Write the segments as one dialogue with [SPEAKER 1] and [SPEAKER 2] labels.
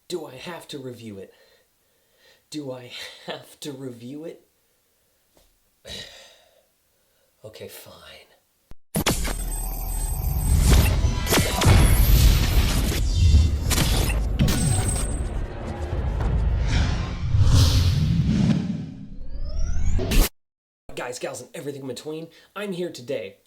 [SPEAKER 1] Do I have to review it? Do I have to review it? Okay, fine. Guys, gals, and everything in between, I'm here today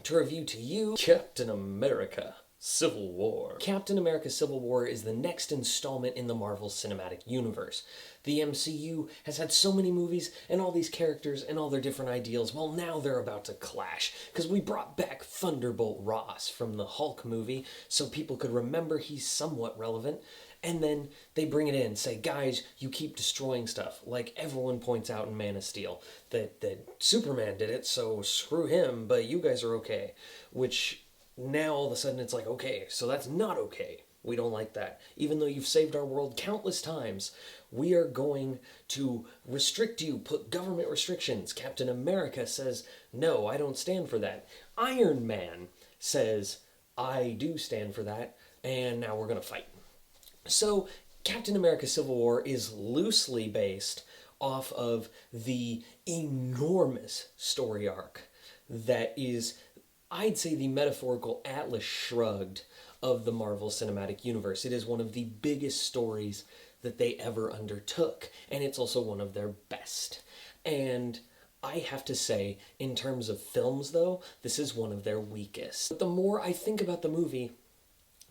[SPEAKER 1] to review to you Captain America Civil War. Captain America Civil War is the next installment in the Marvel Cinematic Universe. The MCU has had so many movies and all these characters and all their different ideals. Well, now they're about to clash because we brought back Thunderbolt Ross from the Hulk movie so people could remember he's somewhat relevant. And then they bring it in, say, guys, you keep destroying stuff. Like everyone points out in Man of Steel that Superman did it, so screw him, but you guys are okay. Which now all of a sudden it's like, okay, so that's not okay. We don't like that. Even though you've saved our world countless times, we are going to restrict you, put government restrictions. Captain America says, no, I don't stand for that. Iron Man says, I do stand for that, and now we're going to fight. So, Captain America Civil War is loosely based off of the enormous story arc that is, I'd say, the metaphorical Atlas Shrugged of the Marvel Cinematic Universe. It is one of the biggest stories that they ever undertook, and it's also one of their best. And I have to say, in terms of films, though, this is one of their weakest. But the more I think about the movie,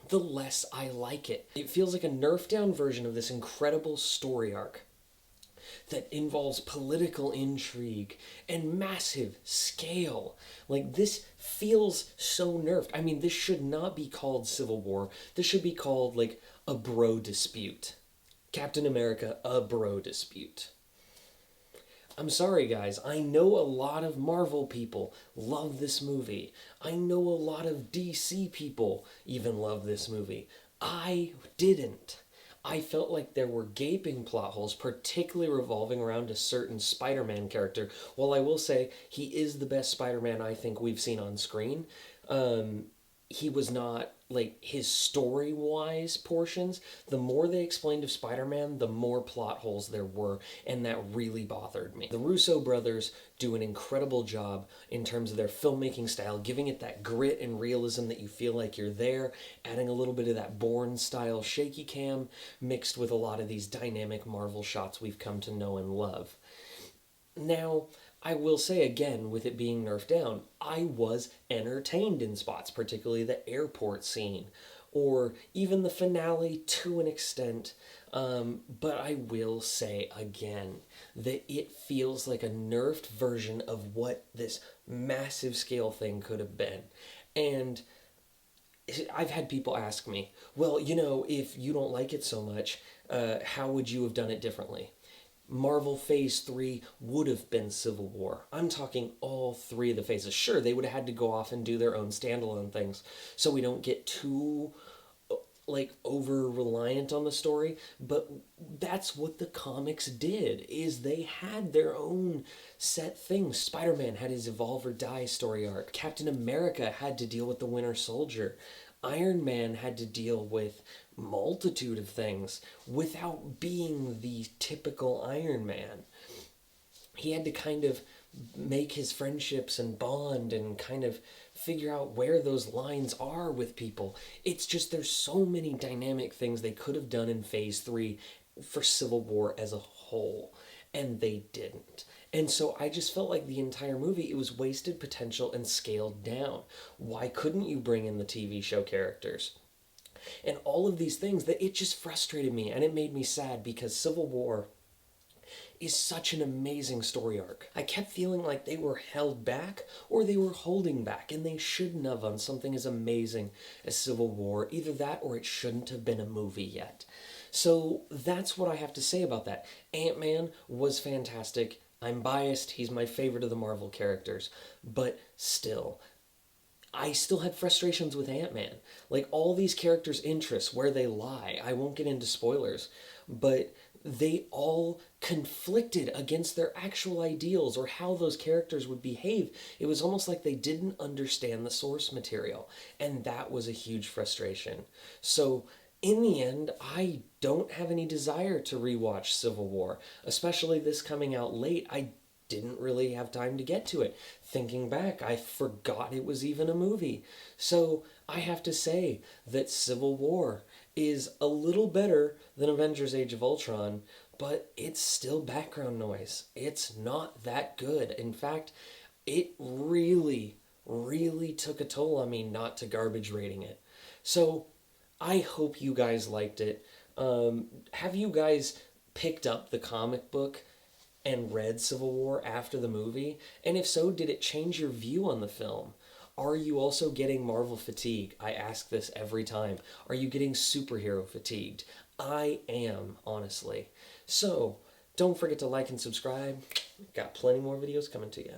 [SPEAKER 1] the less I like it. It feels like a nerfed down version of this incredible story arc that involves political intrigue and massive scale. Like, this feels so nerfed. I mean, this should not be called Civil War. This should be called, like, a bro dispute. Captain America, a bro dispute. I'm sorry, guys. I know a lot of Marvel people love this movie. I know a lot of DC people even love this movie. I didn't. I felt like there were gaping plot holes, particularly revolving around a certain Spider Man character. While I will say he is the best Spider Man I think we've seen on screen, he was not, like, his story wise portions. The more they explained of Spider-Man, the more plot holes there were, and that really bothered me. The Russo brothers do an incredible job in terms of their filmmaking style, giving it that grit and realism that you feel like you're there, adding a little bit of that Bourne style shaky cam mixed with a lot of these dynamic Marvel shots we've come to know and love. Now, I will say again, with it being nerfed down, I was entertained in spots, particularly the airport scene, or even the finale to an extent. But I will say again that it feels like a nerfed version of what this massive scale thing could have been. And I've had people ask me, well, if you don't like it so much, how would you have done it differently? Marvel Phase 3 would have been Civil War. I'm talking all three of the phases. Sure, they would have had to go off and do their own standalone things so we don't get too, like, over reliant on the story, but that's what the comics did, is they had their own set things. Spider-Man had his Evolve or Die story arc. Captain America had to deal with the Winter Soldier. Iron Man had to deal with multitude of things without being the typical Iron Man. He had to kind of make his friendships and bond and kind of figure out where those lines are with people. It's just, there's so many dynamic things they could have done in Phase 3 for Civil War as a whole, and they didn't. And so I just felt like the entire movie, it was wasted potential and scaled down. Why couldn't you bring in the TV show characters? And all of these things, that it just frustrated me and it made me sad because Civil War is such an amazing story arc. I kept feeling like they were held back or they were holding back, and they shouldn't have on something as amazing as Civil War. Either that or it shouldn't have been a movie yet. So that's what I have to say about that. Ant-Man was fantastic. I'm biased, he's my favorite of the Marvel characters, but still, I still had frustrations with Ant-Man. Like, all these characters' interests, where they lie. I won't get into spoilers, but they all conflicted against their actual ideals or how those characters would behave. It was almost like they didn't understand the source material, and that was a huge frustration. So in the end, I don't have any desire to rewatch Civil War, especially this coming out late. I didn't really have time to get to it. Thinking back, I forgot it was even a movie. So I have to say that Civil War is a little better than Avengers Age of Ultron, but it's still background noise. It's not that good. In fact, it really took a toll on me not to garbage rating it. So I hope you guys liked it. Have you guys picked up the comic book and read Civil War after the movie? And if so, did it change your view on the film? Are you also getting Marvel fatigue? I ask this every time. Are you getting superhero fatigued? I am, honestly. So, don't forget to like and subscribe. Got plenty more videos coming to you.